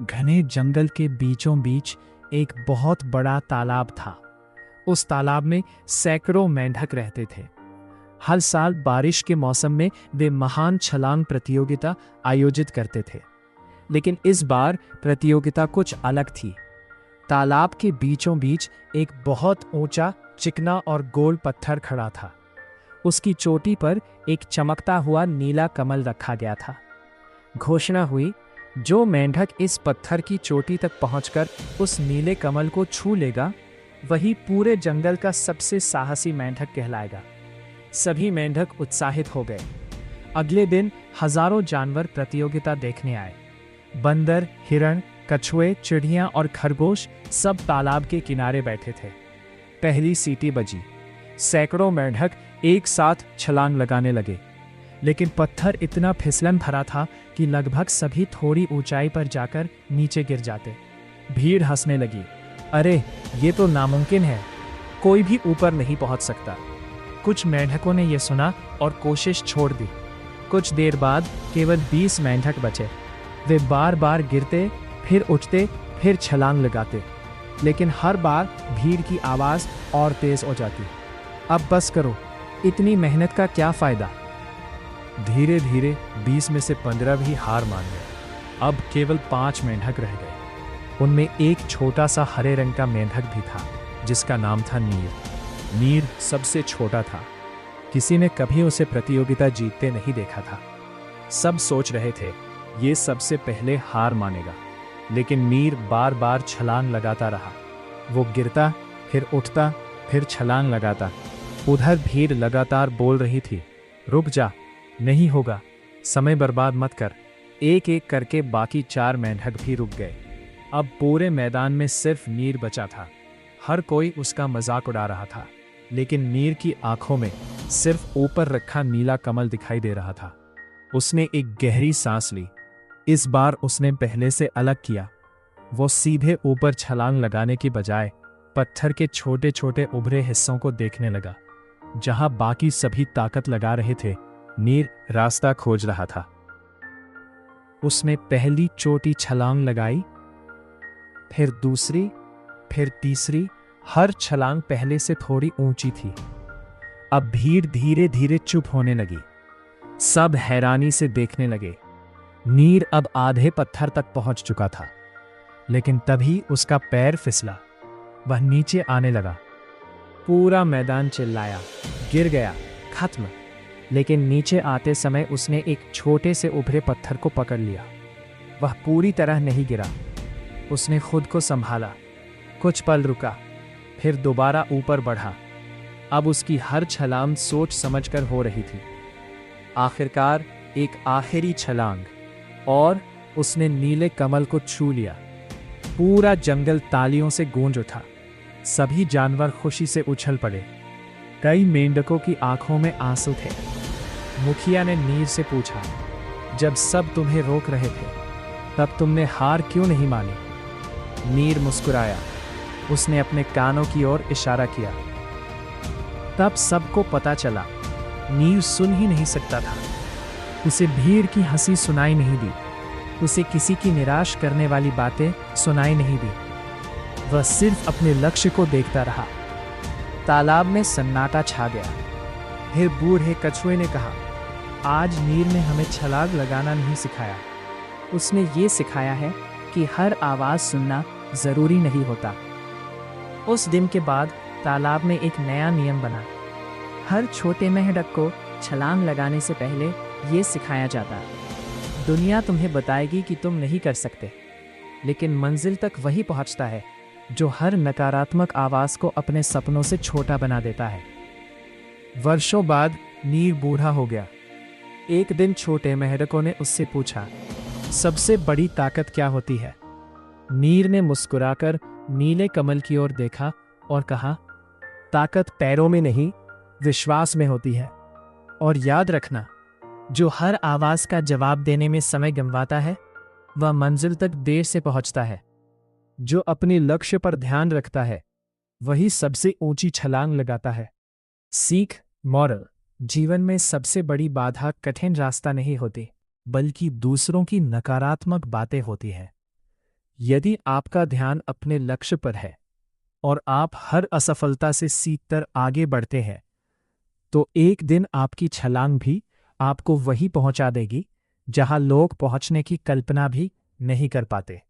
घने जंगल के बीचों बीच एक बहुत बड़ा तालाब था। उस तालाब में सैकड़ों मेंढक रहते थे। हर साल बारिश के मौसम में वे महान छलांग प्रतियोगिता आयोजित करते थे। लेकिन इस बार प्रतियोगिता कुछ अलग थी। तालाब के बीचों बीच एक बहुत ऊंचा, चिकना और गोल पत्थर खड़ा था। उसकी चोटी पर एक चमकता हुआ नीला कमल रखा गया था। घोषणा हुई, जो मेंढक इस पत्थर की चोटी तक पहुंचकर उस नीले कमल को छू लेगा, वही पूरे जंगल का सबसे साहसी मेंढक कहलाएगा। सभी मेंढक उत्साहित हो गए। अगले दिन हजारों जानवर प्रतियोगिता देखने आए। बंदर, हिरण, कछुए, चिड़ियां और खरगोश सब तालाब के किनारे बैठे थे। पहली सीटी बजी। सैकड़ों मेंढक एक साथ छलांग लगाने लगे। लेकिन पत्थर इतना फिसलन भरा था कि लगभग सभी थोड़ी ऊंचाई पर जाकर नीचे गिर जाते। भीड़ हंसने लगी। अरे, ये तो नामुमकिन है, कोई भी ऊपर नहीं पहुंच सकता। कुछ मेंढकों ने यह सुना और कोशिश छोड़ दी। कुछ देर बाद केवल 20 मेंढक बचे। वे बार बार गिरते, फिर उठते, फिर छलांग लगाते। लेकिन हर बार भीड़ की आवाज और तेज हो जाती। अब बस करो, इतनी मेहनत का क्या फायदा। धीरे धीरे 20 में से 15 भी हार मान गए। अब केवल 5 मेंढक रह गए। उनमें एक छोटा सा हरे रंग का मेंढक भी था, जिसका नाम था नीर। नीर सबसे छोटा था। किसी ने कभी उसे प्रतियोगिता जीतते नहीं देखा था। सब सोच रहे थे, ये सबसे पहले हार मानेगा। लेकिन नीर बार बार छलांग लगाता रहा। वो गिरता, फिर उठता, फिर छलांग लगाता। उधर भीड़ लगातार बोल रही थी, रुक जा, नहीं होगा, समय बर्बाद मत कर। एक एक करके बाकी 4 मेंढक भी रुक गए। अब पूरे मैदान में सिर्फ नीर बचा था। हर कोई उसका मजाक उड़ा रहा था। लेकिन नीर की आंखों में सिर्फ ऊपर रखा नीला कमल दिखाई दे रहा था। उसने एक गहरी सांस ली। इस बार उसने पहले से अलग किया। वो सीधे ऊपर छलांग लगाने की बजाय पत्थर के छोटे छोटे उभरे हिस्सों को देखने लगा। जहां बाकी सभी ताकत लगा रहे थे, नीर रास्ता खोज रहा था। उसने पहली चोटी छलांग लगाई, फिर दूसरी, फिर तीसरी। हर छलांग पहले से थोड़ी ऊंची थी। अब भीड़ धीरे धीरे चुप होने लगी। सब हैरानी से देखने लगे। नीर अब आधे पत्थर तक पहुंच चुका था। लेकिन तभी उसका पैर फिसला। वह नीचे आने लगा। पूरा मैदान चिल्लाया, गिर गया, खत्म। लेकिन नीचे आते समय उसने एक छोटे से उभरे पत्थर को पकड़ लिया। वह पूरी तरह नहीं गिरा। उसने खुद को संभाला। कुछ पल रुका, फिर दोबारा ऊपर बढ़ा। अब उसकी हर छलांग सोच समझकर हो रही थी। आखिरकार एक आखिरी छलांग, और उसने नीले कमल को छू लिया। पूरा जंगल तालियों से गूंज उठा। सभी जानवर खुशी से उछल पड़े। कई मेंढकों की आंखों में आंसू थे। मुखिया ने नीर से पूछा, जब सब तुम्हें रोक रहे थे, तब तुमने हार क्यों नहीं मानी? नीर मुस्कुराया। उसने अपने कानों की ओर इशारा किया। तब सबको पता चला, नीर सुन ही नहीं सकता था। उसे भीड़ की हंसी सुनाई नहीं दी। उसे किसी की निराश करने वाली बातें सुनाई नहीं दी। वह सिर्फ अपने लक्ष्य को देखता रहा। तालाब में सन्नाटा छा गया। फिर बूढ़े कछुए ने कहा, आज नीर ने हमें छलांग लगाना नहीं सिखाया। उसने ये सिखाया है कि हर आवाज सुनना जरूरी नहीं होता। उस दिन के बाद तालाब में एक नया नियम बना। हर छोटे मेंढक को छलांग लगाने से पहले ये सिखाया जाता, दुनिया तुम्हें बताएगी कि तुम नहीं कर सकते, लेकिन मंजिल तक वही पहुंचता है जो हर नकारात्मक आवाज को अपने सपनों से छोटा बना देता है। वर्षों बाद नीर बूढ़ा हो गया। एक दिन छोटे मेंढकों ने उससे पूछा, सबसे बड़ी ताकत क्या होती है? नीर ने मुस्कुराकर नीले कमल की ओर देखा और कहा, ताकत पैरों में नहीं, विश्वास में होती है। और याद रखना, जो हर आवाज का जवाब देने में समय गंवाता है, वह मंजिल तक देर से पहुंचता है। जो अपने लक्ष्य पर ध्यान रखता है, वही सबसे ऊंची छलांग लगाता है। सीख, मॉरल: जीवन में सबसे बड़ी बाधा कठिन रास्ता नहीं होती, बल्कि दूसरों की नकारात्मक बातें होती हैं। यदि आपका ध्यान अपने लक्ष्य पर है और आप हर असफलता से सीखकर आगे बढ़ते हैं, तो एक दिन आपकी छलांग भी आपको वहीं पहुंचा देगी जहां लोग पहुंचने की कल्पना भी नहीं कर पाते।